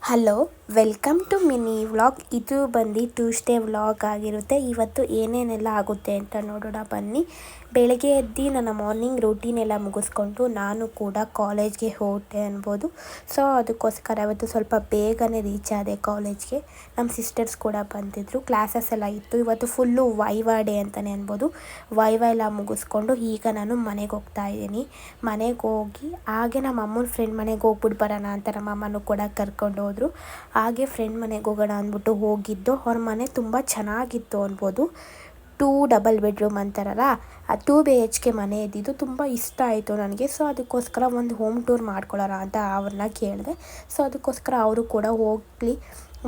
Hello, welcome to mini vlog. ಇದು ಬಂದು Tuesday vlog ಆಗಿರುತ್ತೆ. ಇವತ್ತು ಏನೇನೆಲ್ಲ ಆಗುತ್ತೆ ಅಂತ ನೋಡೋಣ ಬನ್ನಿ. ಬೆಳಗ್ಗೆ ಎದ್ದು ನನ್ನ ಮಾರ್ನಿಂಗ್ ರೂಟೀನ್ ಎಲ್ಲ ಮುಗಿಸ್ಕೊಂಡು ನಾನು ಕೂಡ ಕಾಲೇಜ್ಗೆ ಹೊರಟೆ ಅನ್ಬೋದು. ಸೊ ಅದಕ್ಕೋಸ್ಕರ ಇವತ್ತು ಸ್ವಲ್ಪ ಬೇಗನೆ ರೀಚ್ ಆದೆ ಕಾಲೇಜ್ಗೆ. ನಮ್ಮ ಸಿಸ್ಟರ್ಸ್ ಕೂಡ ಬಂದಿದ್ದರು. ಕ್ಲಾಸಸ್ ಎಲ್ಲ ಇತ್ತು. ಇವತ್ತು ಫುಲ್ಲು ವೈವಾ ಡೇ ಅಂತಲೇ ಅನ್ಬೋದು. ವೈವಾ ಎಲ್ಲ ಮುಗಿಸ್ಕೊಂಡು ಈಗ ನಾನು ಮನೆಗೆ ಹೋಗ್ತಾ ಇದ್ದೀನಿ. ಮನೆಗೆ ಹೋಗಿ ಹಾಗೆ ನಮ್ಮ ಅಮ್ಮನ ಫ್ರೆಂಡ್ ಮನೆಗೆ ಹೋಗ್ಬಿಟ್ಟು ಬರೋಣ ಅಂತ ನಮ್ಮ ಅಮ್ಮನೂ ಕೂಡ ಕರ್ಕೊಂಡು ಹೋದರು. ಹಾಗೆ ಫ್ರೆಂಡ್ ಮನೆಗೆ ಹೋಗೋಣ ಅಂದ್ಬಿಟ್ಟು ಹೋಗಿದ್ದು. ಅವ್ರ ಮನೆ ತುಂಬ ಚೆನ್ನಾಗಿತ್ತು ಅನ್ಬೋದು. 2 ಡಬಲ್ ಬೆಡ್ರೂಮ್ ಅಂತಾರಲ್ಲ, ಆ 2 BHK ಮನೆ ಇದ್ದಿದ್ದು ತುಂಬ ಇಷ್ಟ ಆಯಿತು ನನಗೆ. ಸೊ ಅದಕ್ಕೋಸ್ಕರ ಒಂದು ಹೋಮ್ ಟೂರ್ ಮಾಡ್ಕೊಳ್ಳೋಣ ಅಂತ ಅವ್ರನ್ನ ಕೇಳಿದೆ. ಸೊ ಅದಕ್ಕೋಸ್ಕರ ಅವರು ಕೂಡ ಹೋಗಲಿ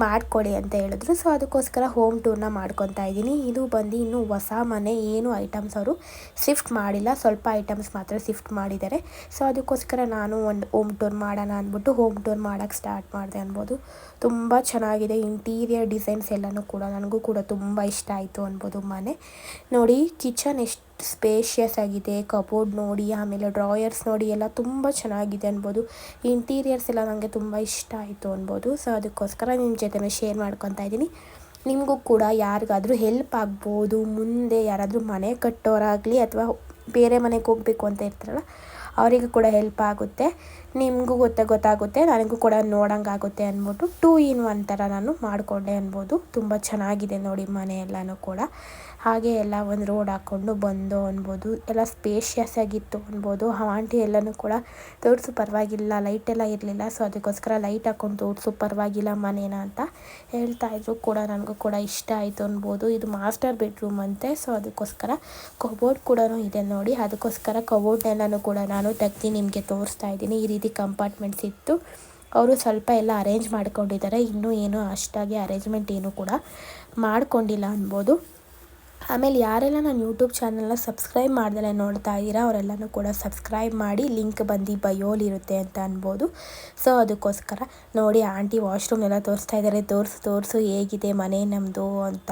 ಮಾಡಿಕೊಡಿ ಅಂತ ಹೇಳಿದ್ರು. ಸೊ ಅದಕ್ಕೋಸ್ಕರ ಹೋಮ್ ಟೂರ್ನ ಮಾಡ್ಕೊತಾ ಇದ್ದೀನಿ. ಇದು ಬಂದು ಇನ್ನೂ ಹೊಸ ಮನೆ, ಏನು ಐಟಮ್ಸ್ ಅವರು ಶಿಫ್ಟ್ ಮಾಡಿಲ್ಲ, ಸ್ವಲ್ಪ ಐಟಮ್ಸ್ ಮಾತ್ರ ಶಿಫ್ಟ್ ಮಾಡಿದ್ದಾರೆ. ಸೊ ಅದಕ್ಕೋಸ್ಕರ ನಾನು ಒಂದು ಹೋಮ್ ಟೂರ್ ಮಾಡೋಣ ಅಂದ್ಬಿಟ್ಟು ಹೋಮ್ ಟೂರ್ ಮಾಡೋಕ್ಕೆ ಸ್ಟಾರ್ಟ್ ಮಾಡಿದೆ ಅನ್ಬೋದು. ತುಂಬ ಚೆನ್ನಾಗಿದೆ ಇಂಟೀರಿಯರ್ ಡಿಸೈನ್ಸ್ ಎಲ್ಲನೂ ಕೂಡ ನನಗೂ ಕೂಡ ತುಂಬ ಇಷ್ಟ ಆಯಿತು ಅನ್ಬೋದು. ಮನೆ ನೋಡಿ, ಕಿಚನ್ ಎಷ್ಟು ಸ್ಪೇಷಿಯಸ್ ಆಗಿದೆ, ಕಬೋರ್ಡ್ ನೋಡಿ, ಆಮೇಲೆ ಡ್ರಾಯರ್ಸ್ ನೋಡಿ, ಎಲ್ಲ ತುಂಬ ಚೆನ್ನಾಗಿದೆ ಅನ್ಬೋದು. ಇಂಟೀರಿಯರ್ಸ್ ಎಲ್ಲ ನನಗೆ ತುಂಬ ಇಷ್ಟ ಆಯಿತು ಅನ್ಬೋದು. ಸೊ ಅದಕ್ಕೋಸ್ಕರ ನಿಮ್ಮ ಜೊತೆ ಶೇರ್ ಮಾಡ್ಕೊತಾ ಇದ್ದೀನಿ. ನಿಮಗೂ ಕೂಡ ಯಾರಿಗಾದರೂ ಹೆಲ್ಪ್ ಆಗ್ಬೋದು. ಮುಂದೆ ಯಾರಾದರೂ ಮನೆ ಕಟ್ಟೋರಾಗಲಿ ಅಥವಾ ಬೇರೆ ಮನೆಗೆ ಹೋಗಬೇಕು ಅಂತ ಇರ್ತಾರಲ್ಲ, ಅವರಿಗೂ ಕೂಡ ಹೆಲ್ಪ್ ಆಗುತ್ತೆ. ನಿಮಗೂ ಗೊತ್ತಾಗುತ್ತೆ, ನನಗೂ ಕೂಡ ನೋಡೋಂಗಾಗುತ್ತೆ ಅಂದ್ಬಿಟ್ಟು 2 in 1 ಥರ ನಾನು ಮಾಡಿಕೊಂಡೆ ಅನ್ಬೋದು. ತುಂಬ ಚೆನ್ನಾಗಿದೆ ನೋಡಿ ಮನೆ ಎಲ್ಲನೂ ಕೂಡ. ಹಾಗೆ ಎಲ್ಲ ಒಂದು ರೋಡ್ ಹಾಕ್ಕೊಂಡು ಬಂದು ಅನ್ಬೋದು. ಎಲ್ಲ ಸ್ಪೇಷಿಯಸ್ ಆಗಿತ್ತು ಅನ್ಬೋದು. ಆಂಟಿ ಎಲ್ಲನೂ ಕೂಡ ತೋರಿಸು ಪರವಾಗಿಲ್ಲ, ಲೈಟೆಲ್ಲ ಇರಲಿಲ್ಲ. ಸೊ ಅದಕ್ಕೋಸ್ಕರ ಲೈಟ್ ಹಾಕ್ಕೊಂಡು ತೋರಿಸು ಪರವಾಗಿಲ್ಲ ಮನೇನ ಅಂತ ಹೇಳ್ತಾಯಿದ್ರು ಕೂಡ. ನನಗೂ ಕೂಡ ಇಷ್ಟ ಆಯಿತು ಅನ್ಬೋದು. ಇದು ಮಾಸ್ಟರ್ ಬೆಡ್ರೂಮ್ ಅಂತೆ. ಸೊ ಅದಕ್ಕೋಸ್ಕರ ಕಬೋರ್ಡ್ ಕೂಡ ಇದೆ ನೋಡಿ. ಅದಕ್ಕೋಸ್ಕರ ಕಬೋರ್ಡ್ನೆಲ್ಲನೂ ಕೂಡ ನಾನು ತೆಗ್ದು ನಿಮಗೆ ತೋರಿಸ್ತಾ ಇದ್ದೀನಿ. ಈ ರೀತಿ ಕಂಪಾರ್ಟ್ಮೆಂಟ್ಸ್ ಇತ್ತು. ಅವರು ಸ್ವಲ್ಪ ಎಲ್ಲ ಅರೇಂಜ್ ಮಾಡ್ಕೊಂಡಿದ್ದಾರೆ. ಇನ್ನೂ ಏನೂ ಅಷ್ಟಾಗಿ ಅರೇಂಜ್ಮೆಂಟ್ ಏನೂ ಕೂಡ ಮಾಡ್ಕೊಂಡಿಲ್ಲ ಅನ್ಬೋದು. ಆಮೇಲೆ ಯಾರೆಲ್ಲ ನಾನು ಯೂಟ್ಯೂಬ್ ಚಾನಲ್ನ ಸಬ್ಸ್ಕ್ರೈಬ್ ಮಾಡ್ದಲೇ ನೋಡ್ತಾ ಇದ್ದೀರಾ, ಅವರೆಲ್ಲನೂ ಕೂಡ ಸಬ್ಸ್ಕ್ರೈಬ್ ಮಾಡಿ. ಲಿಂಕ್ ಬಂದು ಬಯೋಲಿರುತ್ತೆ ಅಂತ ಅನ್ಬೋದು. ಸೊ ಅದಕ್ಕೋಸ್ಕರ ನೋಡಿ, ಆಂಟಿ ವಾಶ್ರೂಮ್ನೆಲ್ಲ ತೋರಿಸ್ತಾ ಇದ್ದಾರೆ. ತೋರಿಸು ಹೇಗಿದೆ ಮನೆ ನಮ್ಮದು ಅಂತ.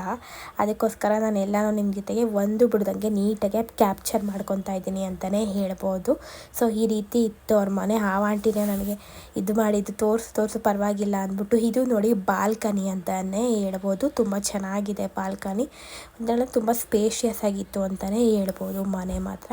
ಅದಕ್ಕೋಸ್ಕರ ನಾನು ಎಲ್ಲನೂ ನಿಮ್ಮ ಜೊತೆಗೆ ಒಂದು ಬಿಡ್ದಂಗೆ ನೀಟಾಗಿ ಕ್ಯಾಪ್ಚರ್ ಮಾಡ್ಕೊತಾ ಇದ್ದೀನಿ ಅಂತಲೇ ಹೇಳ್ಬೋದು. ಸೊ ಈ ರೀತಿ ಇತ್ತು ಅವ್ರ ಮನೆ. ಆ ಆಂಟಿನೇ ನನಗೆ ಇದು ಮಾಡಿದ್ದು, ತೋರಿಸು ಪರವಾಗಿಲ್ಲ ಅಂದ್ಬಿಟ್ಟು. ಇದು ನೋಡಿ ಬಾಲ್ಕನಿ ಅಂತಲೇ ಹೇಳ್ಬೋದು. ತುಂಬ ಚೆನ್ನಾಗಿದೆ ಬಾಲ್ಕನಿ. ಒಂದೆಲ್ಲ ತುಂಬ ಸ್ಪೇಷಿಯಸ್ ಆಗಿತ್ತು ಅಂತಲೇ ಹೇಳ್ಬೋದು ಮನೆ ಮಾತ್ರ.